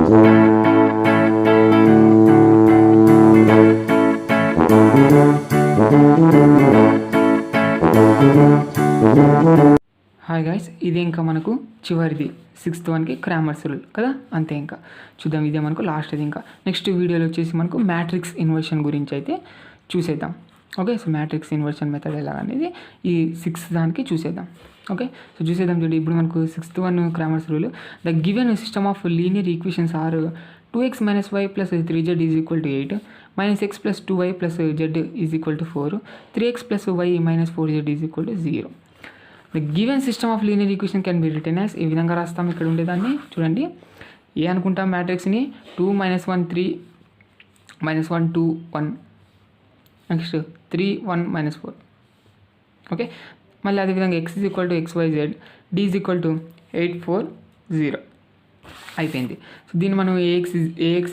Hi guys, ఇది ఇంకా మనకు చివరిది 6th వన్కి క్రామర్స్ రూల్ కదా, అంతే. ఇంకా చూద్దాం, ఇదే మనకు లాస్ట్. ఇది ఇంకా నెక్స్ట్ వీడియోలో వచ్చేసి మనకు మ్యాట్రిక్స్ ఇన్వర్షన్ గురించి అయితే చూసేద్దాం. Okay, so matrix inversion method ఎలా అనేది ఈ 6th దానికి చూసేద్దాం. ఓకే, సో చూసేద్దాం. చూడండి, ఇప్పుడు మనకు 6th one Cramer's rule. The given system of linear equations are 2x minus y plus 3z is equal to 8, minus x plus 2y plus z is equal to 4, 3x plus y minus 4z is equal to 0. The given system of linear equation can be return as, ఈ విధంగా రాస్తాం. ఇక్కడ ఉండేదాన్ని చూడండి, ఏ అనుకుంటాం మ్యాట్రిక్స్ని 2 - 1 3 - 1 2 1, next 3 1 - 4. Okay, మళ్ళీ అదేవిధంగా x is equal to XYZ, d is equal to 8 4 0 అయిపోయింది. సో దీన్ని మనం AX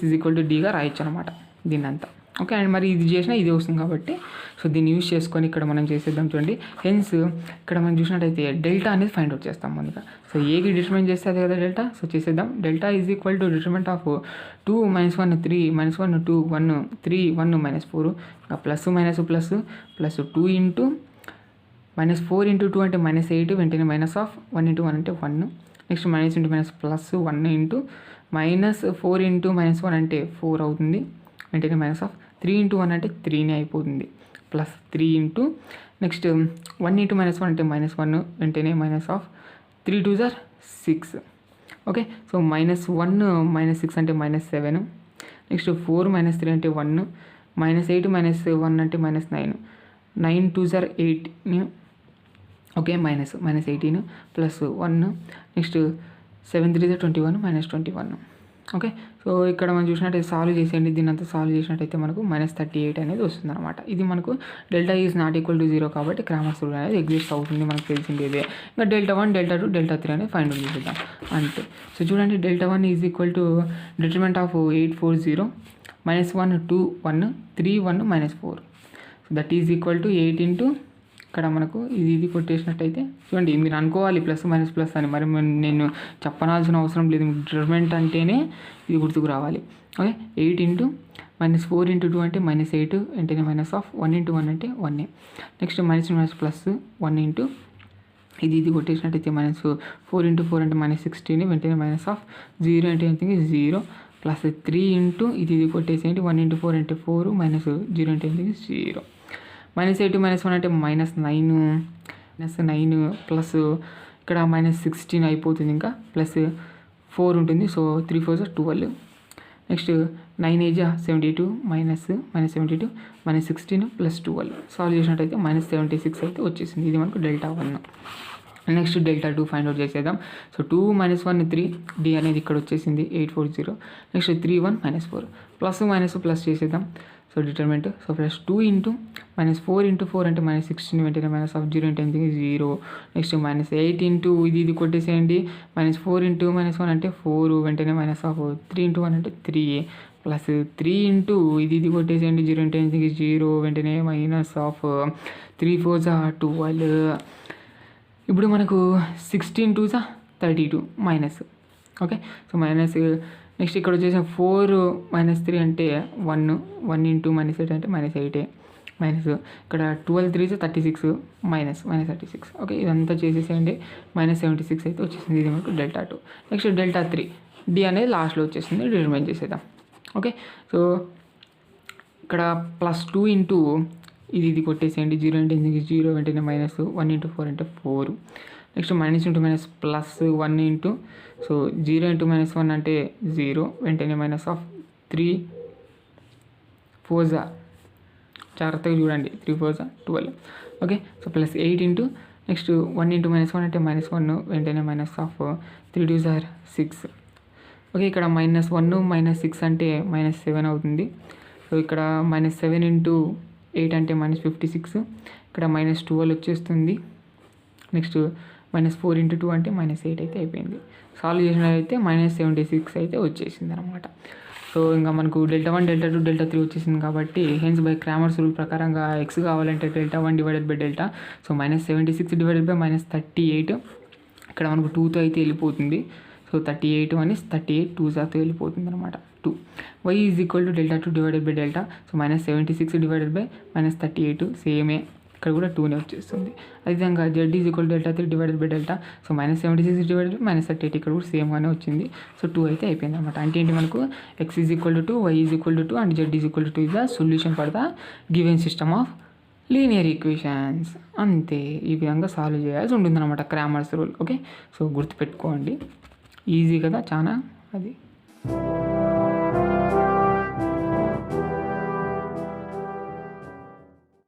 ఈజ్ ఈక్వల్ టు డీగా రాయొచ్చు అనమాట దీన్ని అంతా. ఓకే, అండ్ మరి ఇది చేసినా ఇది వస్తుంది కాబట్టి సో దీన్ని యూజ్ చేసుకొని ఇక్కడ మనం చేసేద్దాం. చూడండి, హెన్స్ ఇక్కడ మనం చూసినట్టయితే డెల్టా అనేది ఫైండ్ అవుట్ చేస్తాం ముందుగా. సో ఏకి డిటర్మిన్ చేస్తే అదే కదా డెల్టా. సో చేసేద్దాం. Delta is equal to determinant of 2 - 1 3 - 1 2 1 3 1 -4, ఇంకా plus minus plus plus 2 into -4 into 2 అంటే -8, వెంటనే మైనస్ ఆఫ్ 1 ఇంటూ 1 అంటే 1, next minus into minus plus 1 into -4 into -1 అంటే 4 అవుతుంది, వెంటనే మైనస్ ఆఫ్ 3 ఇంటూ 1 అంటే 3నే అయిపోతుంది, ప్లస్ 3 ఇంటూ నెక్స్ట్ 1 ఇంటూ -1 అంటే -1, వెంటనే minus of 3 2 are 6. Okay, so -1 -6 అంటే -7, నెక్స్ట్ 4 - 3 అంటే 1, -8 - 1 అంటే -9, 9 2 are 8. Okay, -18 plus 1, next 7 3 21 -21. Okay, so ఇక్కడ మనం చూసినట్టయితే సాల్వ్ చేసేయండి. దీన్ని అంతా సాల్వ్ చేసినట్టయితే మనకు -38 అనేది వస్తుంది అనమాట. ఇది మనకు delta is not equal to 0 కాబట్టి క్రామర్స్ రూల్ అనేది ఎగ్జిస్ట్ అవుతుంది, మనకు తెలిసింది ఇదే. ఇంకా డెల్టా1 డెల్టా2 డెల్టా3 అనేది ఫైండ్ అవుట్ చేసేద్దాం అంతే. సో చూడండి, delta one is equal to determinant of 8 4 0 -1 2 1 3 1 -4. So that is equal to 8 into ఇక్కడ మనకు ఇది కొట్టేసినట్టయితే చూడండి, మీరు అనుకోవాలి ప్లస్ మైనస్ ప్లస్ అని, మరి నేను చెప్పనాల్సిన అవసరం లేదు. డిటర్మినెంట్ అంటేనే ఇది గుర్తుకు రావాలి. ఓకే, 8 ఇంటూ -4 ఇంటూ 2 అంటే -8, వెంటనే మైనస్ ఆఫ్ 1 ఇంటూ 1 అంటే 1, నెక్స్ట్ మైనస్ ప్లస్ 1 ఇంటూ ఇది కొట్టేసినట్టయితే -4 ఇంటూ 4 అంటే -16, వెంటనే మైనస్ ఆఫ్ 0 అంటే ఏంటి 0, ప్లస్ 3 ఇంటూ ఇది కొట్టేసేయండి 1 ఇంటూ 4 అంటే 4, -0 అంటే ఏంటి 0, -8 -1 అంటే -9 ప్లస్ ఇక్కడ -16 అయిపోతుంది, ఇంకా ప్లస్ 4 ఉంటుంది. సో 3 4 12, నెక్స్ట్ 9 8 72 -72 -16 ప్లస్ 12 సాల్వ్ చేసినట్టయితే -76 అయితే వచ్చేసింది. ఇది మనకు డెల్టా1. నెక్స్ట్ డెల్టా2 ఫైండ్ అవుట్ చేసేద్దాం. సో 2 - 1 3 d అనేది ఇక్కడ వచ్చేసింది 840, నెక్స్ట్ 3 1 -4 ప్లస్ మైనస్ ప్లస్ చేసేద్దాం. So determinant, so plus 2 into -4 into 4 అంటే -16, వెంటనే మైనస్ ఆఫ్ 0 అంటే 0, నెక్స్ట్ -8 ఇంటూ ఇది కొట్టేసేయండి -4 ఇంటూ -1 అంటే 4, వెంటనే మైనస్ ఆఫ్ 3 ఇంటూ 1 అంటే 3, ప్లస్ 3 ఇంటూ ఇది కొట్టేసేయండి 0 అంటే 0, వెంటనే మైనస్ ఆఫ్ 3 4 12. ఇప్పుడు మనకు 16 2 32 minus. Okay, so minus, next ఇక్కడ వచ్చేసి 4 - 3 అంటే 1 ఇంటూ -8 అంటే -8, మైనస్ ఇక్కడ 12 3 36 -36. ఓకే, ఇదంతా చేసేసేయండి -76 అయితే వచ్చేసింది. ఇది మనకు డెల్టా2. నెక్స్ట్ డెల్టా3 డి అనేది లాస్ట్లో వచ్చేసింది, డిటర్మైన్ చేసేద్దాం. ఓకే, సో ఇక్కడ +2 ఇంటూ ఇది కొట్టేసేయండి 0 అంటే 0, వెంటనే -1 ఇంటూ 4 అంటే 4, next minus into minus plus 1 into so 0 into -1 అంటే 0, వెంటనే మైనస్ ఆఫ్ 3 4 జాగ్రత్తగా చూడండి 3 4 12. Okay, so plus 8 into next 1 into -1 అంటే -1, వెంటనే మైనస్ ఆఫ్ 3 2 6. ఓకే, ఇక్కడ -1 -6 అంటే -7 అవుతుంది. సో ఇక్కడ -7 ఇంటూ 8 అంటే -56, ఇక్కడ -12 వచ్చేస్తుంది. నెక్స్ట్ -4 ఇంటూ 2 అంటే -8 అయితే అయిపోయింది. సాల్వ్ చేసినట్లయితే -76 అయితే వచ్చేసింది అనమాట. సో ఇంకా మనకు డెల్టా1 డెల్టా2 డెల్టా3 వచ్చేసింది కాబట్టి హెన్స్ బై క్రామర్స్ రూల్ ప్రకారంగా x కావాలంటే delta one divided by delta, so -76 divided by -38, ఇక్కడ మనకు 2తో అయితే వెళ్ళిపోతుంది. సో సో 38 అని 38 2 జాతో వెళ్ళిపోతుంది అనమాట 2. Y is equal to delta 2 divided by delta. So -76 divided by -38 సేమే, ఇక్కడ కూడా 2నే వచ్చేస్తుంది. అదేవిధంగా z is equal to delta 3 divided by delta. So -76 divided by -38 ఇక్కడ కూడా సేమ్గానే వచ్చింది. సో 2 అయితే అయిపోయింది అనమాట. అంటే ఏంటి మనకు x is equal to 2, y is equal to 2 and z is equal to 2 is the solution for the given system of linear equations. అంతే, ఈ విధంగా సాల్వ్ చేయాల్సి ఉంటుందన్నమాట క్రామర్స్ రూల్. ఓకే, సో గుర్తుపెట్టుకోండి, ఈజీ కదా చాలా అది.